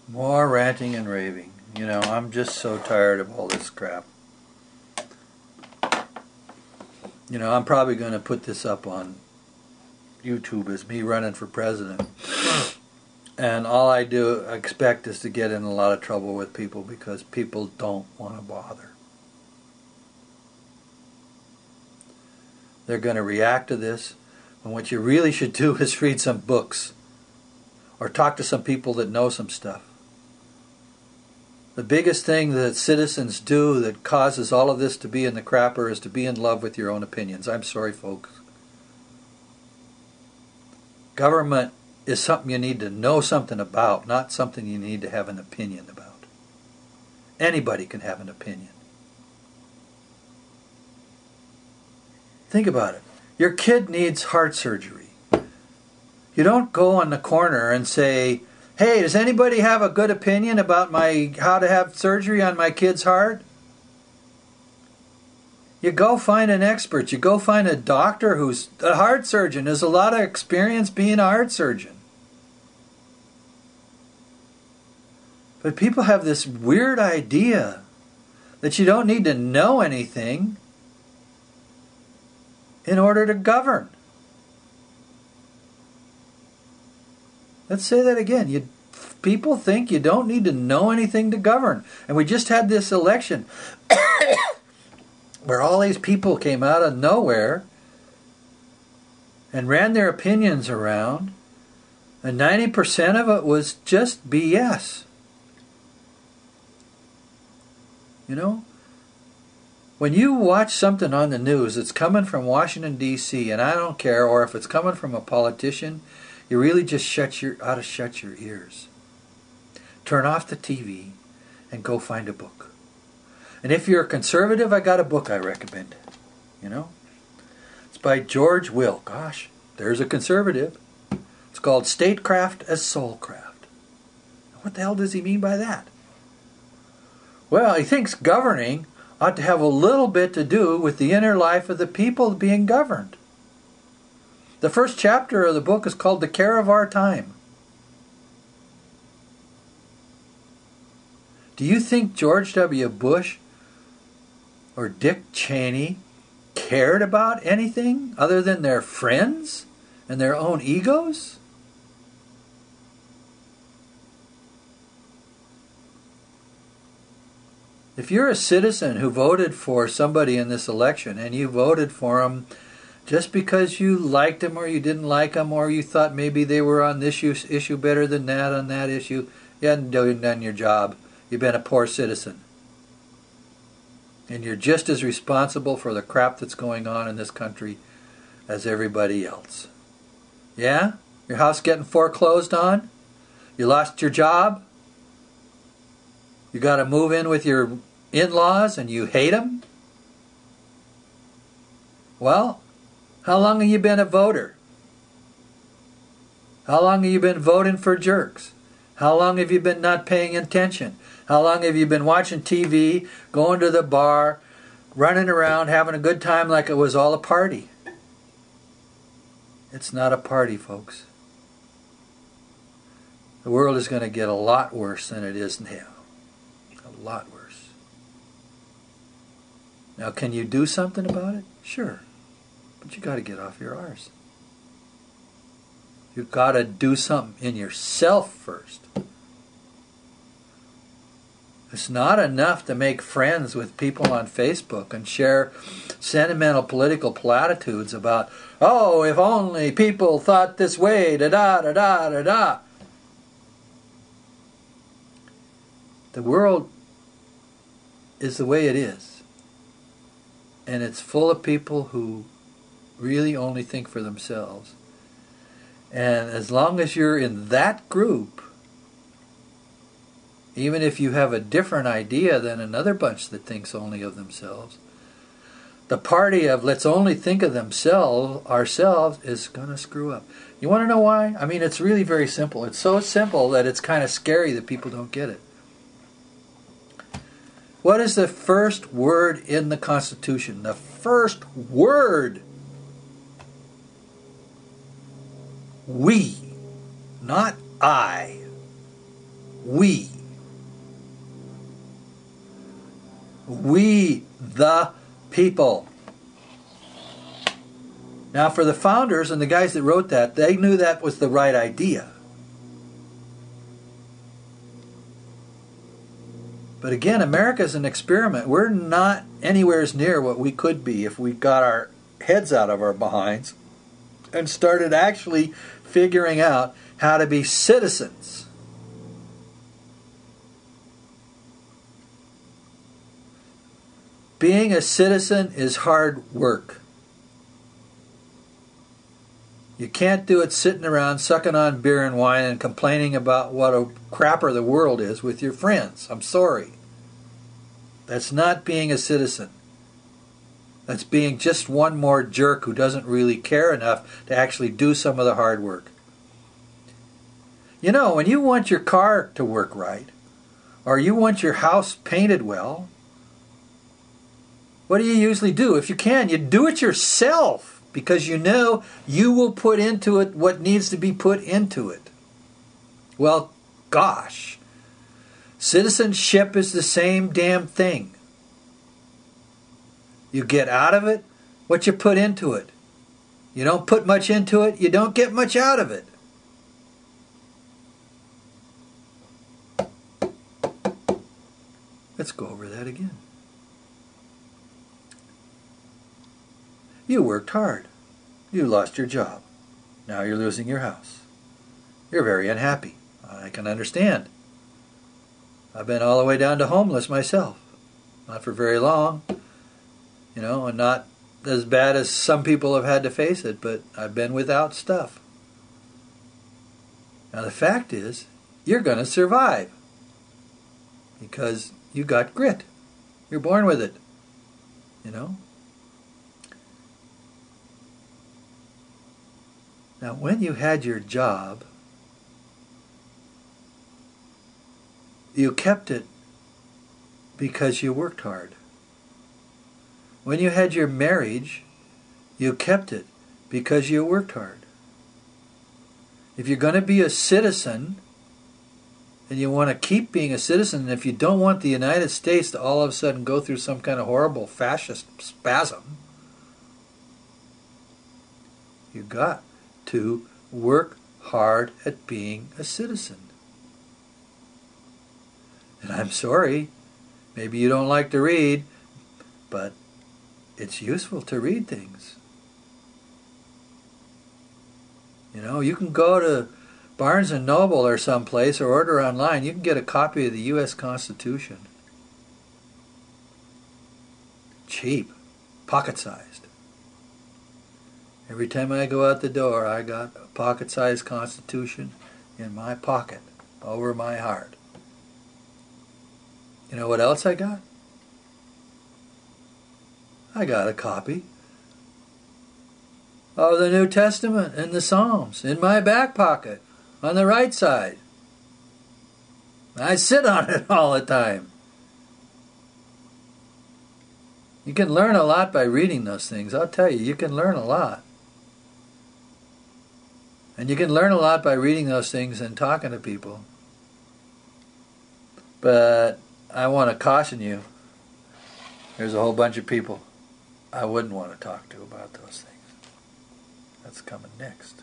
More ranting and raving. You know, I'm just so tired of all this crap. You know, I'm probably going to put this up on YouTube as me running for president. And all I do expect is to get in a lot of trouble with people because people don't want to bother. They're going to react to this. And what you really should do is read some books or talk to some people that know some stuff. The biggest thing that citizens do that causes all of this to be in the crapper is to be in love with your own opinions. I'm sorry, folks. Government is something you need to know something about, not something you need to have an opinion about. Anybody can have an opinion. Think about it. Your kid needs heart surgery. You don't go on the corner and say, hey, does anybody have a good opinion about how to have surgery on my kid's heart? You go find an expert. You go find a doctor who's a heart surgeon. There's a lot of experience being a heart surgeon. But people have this weird idea that you don't need to know anything in order to govern. Let's say that again. People think you don't need to know anything to govern. And we just had this election where all these people came out of nowhere and ran their opinions around, and 90% of it was just BS. You know? When you watch something on the news that's coming from Washington, D.C., and I don't care, or if it's coming from a politician, you really just ought to shut your ears. Turn off the TV and go find a book. And if you're a conservative, I got a book I recommend. You know? It's by George Will. Gosh, there's a conservative. It's called Statecraft as Soulcraft. What the hell does he mean by that? Well, he thinks governing ought to have a little bit to do with the inner life of the people being governed. The first chapter of the book is called The Care of Our Time. Do you think George W. Bush or Dick Cheney cared about anything other than their friends and their own egos? If you're a citizen who voted for somebody in this election and you voted for them just because you liked them or you didn't like them or you thought maybe they were on this issue better than that on that issue, you hadn't done your job. You've been a poor citizen. And you're just as responsible for the crap that's going on in this country as everybody else. Yeah? Your house getting foreclosed on? You lost your job? You got to move in with your in-laws and you hate them? Well, how long have you been a voter? How long have you been voting for jerks? How long have you been not paying attention? How long have you been watching TV, going to the bar, running around, having a good time like it was all a party? It's not a party, folks. The world is going to get a lot worse than it is now. A lot worse. Now, can you do something about it? Sure. But you got to get off your arse. You got to do something in yourself first. It's not enough to make friends with people on Facebook and share sentimental political platitudes about, oh, if only people thought this way, da-da-da-da-da-da. The world is the way it is. And it's full of people who really only think for themselves. And as long as you're in that group, even if you have a different idea than another bunch that thinks only of themselves, the party of let's only think of ourselves is going to screw up. You want to know why? I mean, it's really very simple. It's so simple that it's kind of scary that people don't get it. What is the first word in the Constitution? The first word. We, not I. We. We, the people. Now, for the founders and the guys that wrote that, they knew that was the right idea. But again, America's an experiment. We're not anywhere near what we could be if we got our heads out of our behinds and started actually figuring out how to be citizens. Being a citizen is hard work. You can't do it sitting around sucking on beer and wine and complaining about what a crapper the world is with your friends. I'm sorry. That's not being a citizen. That's being just one more jerk who doesn't really care enough to actually do some of the hard work. You know, when you want your car to work right, or you want your house painted well, what do you usually do? If you can, you do it yourself, because you know you will put into it what needs to be put into it. Well, gosh, citizenship is the same damn thing. You get out of it what you put into it. You don't put much into it, you don't get much out of it. Let's go over that again. You worked hard. You lost your job. Now you're losing your house. You're very unhappy. I can understand. I've been all the way down to homeless myself. Not for very long, and not as bad as some people have had to face it, but I've been without stuff. Now the fact is, you're going to survive because you got grit. You're born with it, Now, when you had your job, you kept it because you worked hard. When you had your marriage, you kept it because you worked hard. If you're going to be a citizen, and you want to keep being a citizen, and if you don't want the United States to all of a sudden go through some kind of horrible fascist spasm, you got to work hard at being a citizen. And I'm sorry, maybe you don't like to read, but it's useful to read things. You can go to Barnes & Noble or someplace or order online. You can get a copy of the U.S. Constitution. Cheap, pocket-sized. Every time I go out the door, I got a pocket-sized Constitution in my pocket, over my heart. You know what else I got? I got a copy of the New Testament and the Psalms in my back pocket on the right side. I sit on it all the time. You can learn a lot by reading those things. I'll tell you can learn a lot. And you can learn a lot by reading those things and talking to people. But I want to caution you, there's a whole bunch of people I wouldn't want to talk to about those things. That's coming next.